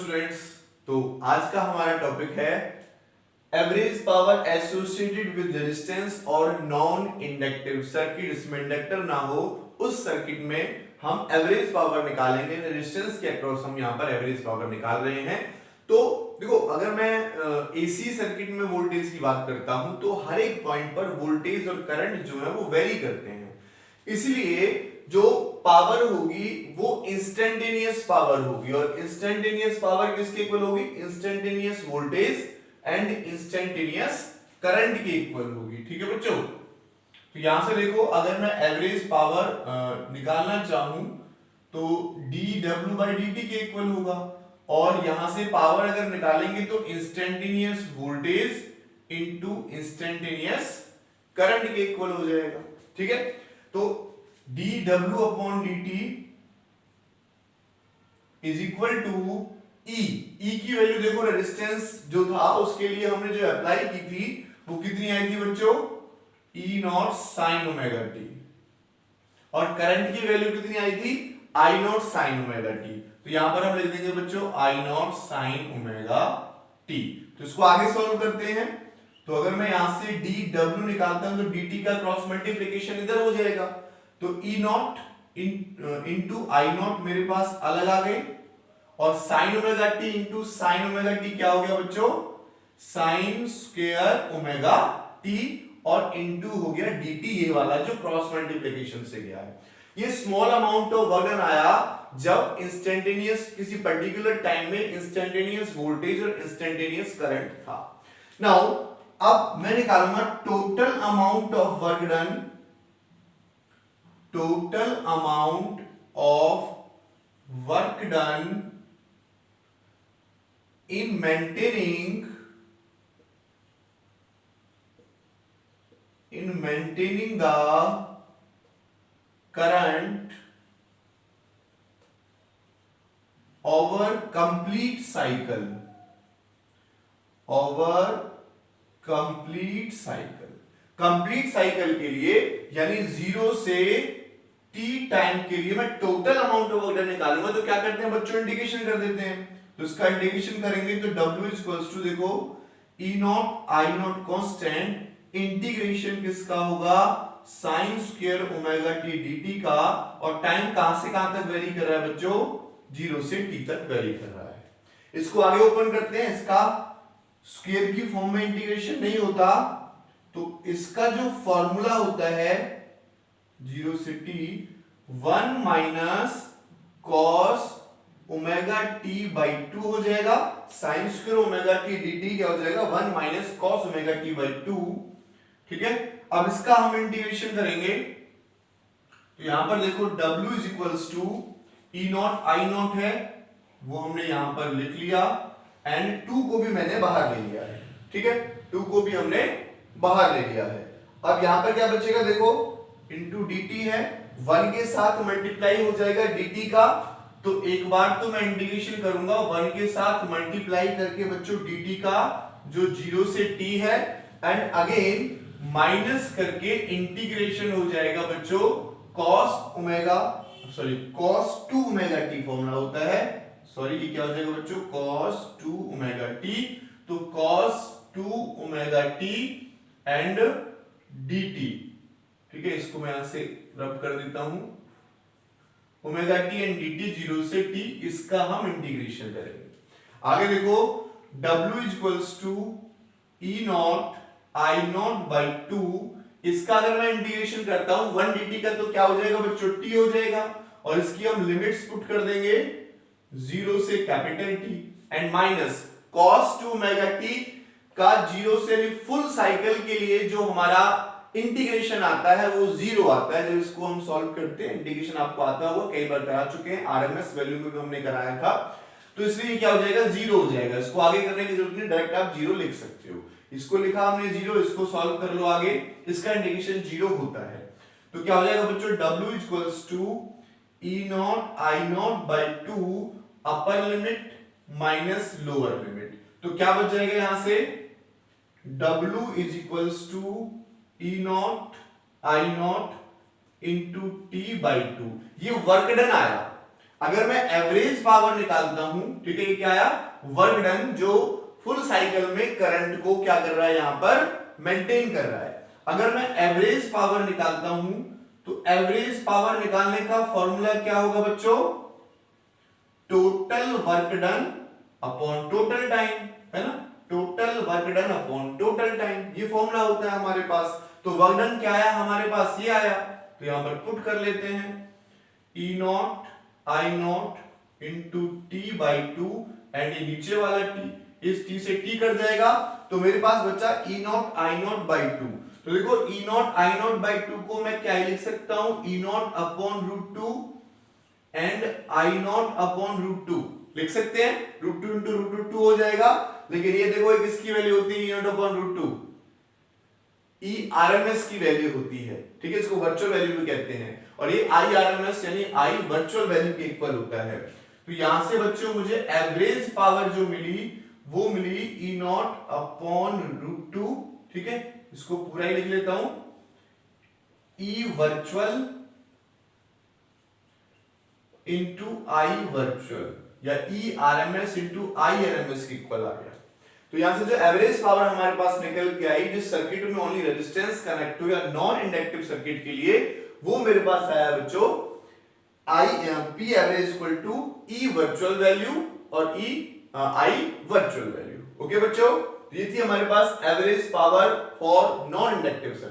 Students, तो आज का हमारा टॉपिक है average power associated with resistance और नॉन इंडक्टिव सर्किट। इसमें इंडक्टर ना हो उस सर्किट में हम एवरेज पावर निकालेंगे। रेजिस्टेंस के अक्रॉस हम यहाँ पर एवरेज पावर निकाल रहे हैं। तो देखो, अगर मैं एसी सर्किट में वोल्टेज की बात करता हूं तो हर एक पॉइंट पर वोल्टेज और करंट जो है वो वेरी करते हैं, इसलिए जो पावर होगी वो इंस्टेंटेनियस पावर होगी। और इंस्टेंटेनियस पावर किसके इक्वल होगी? Instantaneous voltage and instantaneous current के इक्वल होगी। ठीक है बच्चों, तो यहां से देखो, अगर मैं एवरेज पावर निकालना चाहूं तो dw बाई dt के इक्वल होगा, और यहां से पावर अगर निकालेंगे तो instantaneous voltage into instantaneous current के इक्वल हो जाएगा। ठीक है, तो dw upon dt is equal to E की वैल्यू देखो, रेजिस्टेंस जो था उसके लिए हमने जो अप्लाई की थी वो कितनी आई थी बच्चों? ई नॉट साइन ओमेगा टी। और करंट की वैल्यू कितनी आई थी? आई नॉट साइन ओमेगा टी। तो यहां पर हम लिख देंगे बच्चों आई नॉट साइन ओमेगा टी। तो इसको आगे सॉल्व करते हैं। तो अगर मैं यहां से डी डब्ल्यू निकालता हूं तो dt का क्रॉस मल्टीप्लिकेशन इधर हो जाएगा, तो ई नॉट इंटू आई नॉट मेरे पास अलग आ गए, और sine omega T into sine omega T क्या हो गया बच्चों? साइन स्क्वायर ओमेगा टी, और इंटू हो गया dt, ये वाला जो क्रॉस मल्टीप्लिकेशन से गया है। ये स्मॉल अमाउंट ऑफ वर्क आया जब इंस्टेंटेनियस किसी पर्टिकुलर टाइम में इंस्टेंटेनियस वोल्टेज और इंस्टेंटेनियस करंट था। नाउ अब मैं निकालूंगा total amount of work done, total amount of work done in maintaining the current over complete cycle, complete cycle के लिए यानी 0 से t टाइम के लिए मैं टोटल अमाउंट ऑफ वर्क निकालूंगा। तो क्या करते हैं बच्चों? इंटीग्रेशन कर देते हैं। तो इसका इंटीग्रेशन करेंगे तो w इक्वल्स टू देखो E naught I naught constant, integration किसका होगा? Sine square omega T dt का, और टाइम कहां से कहां तक वेरी कर रहा है बच्चों? 0 से t तक वेरी कर रहा है। इसको आगे ओपन करते हैं। इसका स्क्वायर की फॉर्म में इंटीग्रेशन नहीं होता, तो इसका जो फॉर्मूला होता है 0 से t 1 minus cos omega T by 2 हो जाएगा। Sign square omega T dt क्या हो जाएगा? 1 minus cos omega T by 2। ठीक है, अब इसका हम इंटीग्रेशन करेंगे तो यहां पर देखो w is equals to E naught I naught है, वो हमने यहां पर लिख लिया, एंड 2 को भी मैंने बाहर ले लिया है। ठीक है, 2 को भी हमने बाहर ले लिया है। अब यहां पर क्या बचेगा देखो, इंटू dt है, 1 के साथ मल्टीप्लाई हो जाएगा dt का, तो एक बार तो मैं इंटीग्रेशन करूंगा 1 के साथ मल्टीप्लाई करके बच्चों dt का जो 0 से t है, एंड अगेन माइनस करके इंटीग्रेशन हो जाएगा बच्चों cos omega cos 2 omega t formula होता है। सॉरी, ये क्या हो जाएगा बच्चों? cos 2 omega t। तो cos 2 omega t and dt। ठीक है, इसको मैं यहां से रब कर देता हूं। ओमेगा टी एंड dt 0 से t, इसका हम इंटीग्रेशन करेंगे। आगे देखो w equals to E naught I naught by 2, इसका अगर मैं इंटीग्रेशन करता हूं 1 dt का, तो क्या हो जाएगा बच्चों? t हो जाएगा, और इसकी हम लिमिट्स पुट कर देंगे 0 से capital T, and minus cos 2 omega t का 0 से फुल साइकिल के लिए जो हमारा इंटीग्रेशन आता है वो 0 आता है। जब इसको हम सॉल्व करते हैं, इंटीग्रेशन आपको आता होगा, कई बार करा चुके हैं, आरएमएस वैल्यू में भी हमने कराया था, तो इसलिए क्या हो जाएगा? 0 हो जाएगा। इसको आगे करने की जरूरत नहीं, डायरेक्ट आप 0 लिख सकते हो। इसको लिखा हमने 0, इसको सॉल्व कर लो आगे, इसका इंटीग्रेशन 0 होता है। तो क्या हो जाएगा बच्चों? w equals to E naught I naught by 2 upper limit minus lower limit. तो क्या बच जाएगा यहां से? w is equals to E naught I naught into T by 2। ये वर्क डन आया। अगर मैं एवरेज पावर निकालता हूं, ठीक है, ये क्या आया, वर्क डन, जो फुल साइकिल में करंट को क्या कर रहा है, यहां पर मेंटेन कर रहा है। अगर मैं एवरेज पावर निकालता हूं तो एवरेज पावर निकालने का फॉर्मूला क्या होगा बच्चों, total work done upon total time, है ना, total work done upon total time, ये फॉर्मूला होता है हमारे पास। तो वर्क डन क्या आया हमारे पास, ये आया, तो यहां पर पुट कर लेते हैं, E naught I naught into T by two, and ये नीचे वाला टी, इस टी से टी कट जाएगा, तो मेरे पास बचा E naught I naught by two. तो देखो E naught I naught by two को मैं क्या लिख सकता हूं, E naught upon root two and I naught upon root two लिख सकते हैं, root two into root two हो जाएगा। लेकिन ये देखो एक इसकी वैल्यू होती है E naught upon root two, E RMS की वैल्यू होती है, ठीक है, इसको वर्चुअल वैल्यू भी कहते हैं, और ये आई आरएमएस यानी आई वर्चुअल वैल्यू के इक्वल होता है। तो यहां से बच्चों मुझे एवरेज पावर जो मिली वो मिली ई नॉट अपॉन रूट टू, ठीक है, इसको पूरा ही लिख लेता हूं, ई वर्चुअल इंटू आई वर्चुअल, या ई आरएमएस इंटू आई आरएमएस के इक्वल आ गया। तो यहां से जो एवरेज पावर हमारे पास निकल के आई, जिस सर्किट में ओनली रेजिस्टेंस कनेक्ट हो या नॉन इंडक्टिव सर्किट के लिए, वो मेरे पास आया बच्चों I P average equal to E virtual value और E I virtual value. Okay बच्चों, ये थी हमारे पास average power for non inductive circuit.